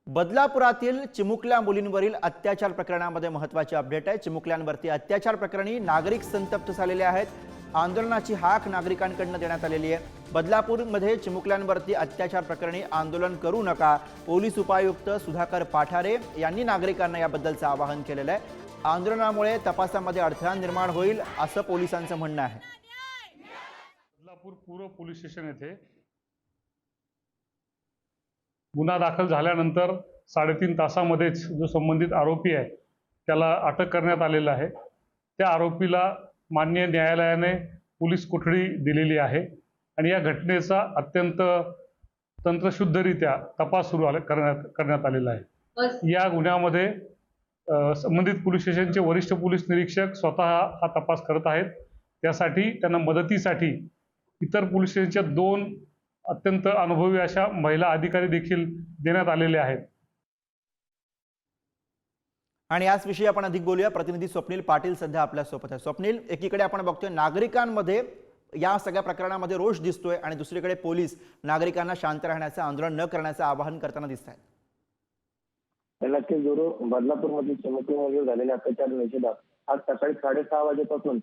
बदलापुरातील चिमुकल्या मुलींवरील अत्याचार प्रकरणामध्ये महत्त्वाची अपडेट आहे। चिमुकल्यांवरती अत्याचार प्रकरणी नागरिक संतप्त झालेले आहेत। आंदोलनाची हाक नागरिकांकडून देण्यात आलेली आहे। बदलापूरमध्ये चिमुकल्यांवरती अत्याचार प्रकरणी आंदोलन करू नका, पोलीस उपायुक्त सुधाकर पाठारे यांनी नागरिकांना याबद्दलचं आवाहन केलेलं आहे। आंदोलनामुळे तपासामध्ये अडथळा निर्माण होईल असं पोलिसांचं म्हणणं आहे। बदलापूर पूर्व पोलीस स्टेशन येथे गुन्हा दाखल झाल्यानंतर 3.5 तासामध्येच जो संबंधित आरोपी आहे त्याला अटक करण्यात आलेला आहे। त्या आरोपीला माननीय न्यायालयाने पोलीस कोठडी दिलेली आहे आणि या घटनेचा अत्यंत तंत्रशुद्धरित्या तपास सुरू करण्यात आलेला आहे। या गुन्ह्यामध्ये संबंधित पोलीस स्टेशनचे वरिष्ठ पोलीस निरीक्षक स्वतः हा तपास करत आहेत। त्यासाठी त्यांना मदतीसाठी इतर पोलीस स्टेशनच्या 2 अत्यंत अनुभवी अशा महिला अधिकारी देखील देण्यात आलेले आहेत। आणि याच विषयी आपण अधिक बोलूया। प्रतिनिधी स्वप्नील पाटील सध्या आपल्या सोबत आहे। स्वप्नील, एकीकडे आपण बघतोय नागरिकांमध्ये या सगळ्या प्रकरणामध्ये रोष दिसतोय आणि दुसरीकडे पोलीस नागरिकांना शांत राहण्याचं, आंदोलन न करण्याचं आवाहन करताना दिसत आहेत। नक्कीच गुरु, बदलापूरमध्ये चिमुकलीवर झालेल्या अत्याचार निषेधात आज सकाळी 6:30 वाजेपासून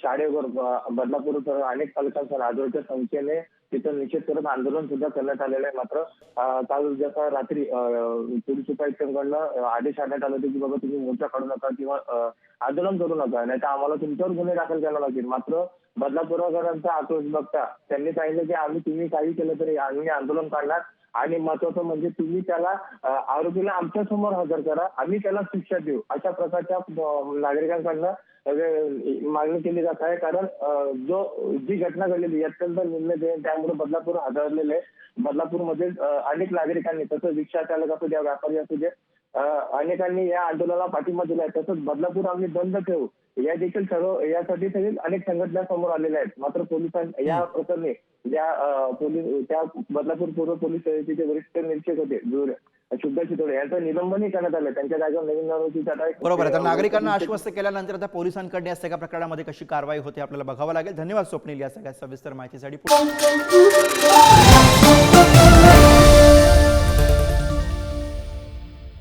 शाळेवर बदलापूर अनेक पालकांसह हजारोच्या संख्येने तिथं निषेध करत आंदोलन सुद्धा करण्यात आलेलं आहे। मात्र काल जसा रात्री पोलीस उपायुक्तांकडून आदेश आणण्यात आले होते की बाबा तुम्ही मोर्चा काढू नका किंवा आंदोलन करू नका, नाही तर आम्हाला तुमच्यावर गुन्हे दाखल करावे लागतील। मात्र बदलापूरकरांचा आक्रोश बघता त्यांनी सांगितलं की तुम्ही काही केलं तरी आम्ही आंदोलन काढणार आणि महत्वाचं म्हणजे तुम्ही त्याला आरोपीला आमच्या समोर हजर करा, आम्ही त्याला शिक्षा देऊ, अशा प्रकारच्या नागरिकांकडनं मागणी केली जात आहे। कारण जी घटना घडलेली अत्यंत निर्णय त्यामुळे बदलापूर हादरलेले आहे। बदलापूरमध्ये अनेक नागरिकांनी, तसंच रिक्षा चालक असू द्या, व्यापारी असू द्या, अनेकांनी या आंदोलनाला पाठिंबा दिलाय। तसंच बदलापूर आम्ही बंद ठेवू या देखील यासाठी अनेक संघटना समोर आलेल्या आहेत। मात्र पोलिसांनी या प्रकरणी त्या बदलापूर पूर्व पोलीस स्टेशनचे वरिष्ठ निरीक्षक होते शुद्ध चितोडे यांचं निलंबनही करण्यात आलं। त्यांच्या जागेवर नवीन बरोबर आहे। तर नागरिकांना आश्वस्त केल्यानंतर आता पोलिसांकडे या सगळ्या प्रकरणामध्ये कशी कारवाई होते आपल्याला बघावं लागेल। धन्यवाद स्वप्नील या सगळ्या सविस्तर माहितीसाठी।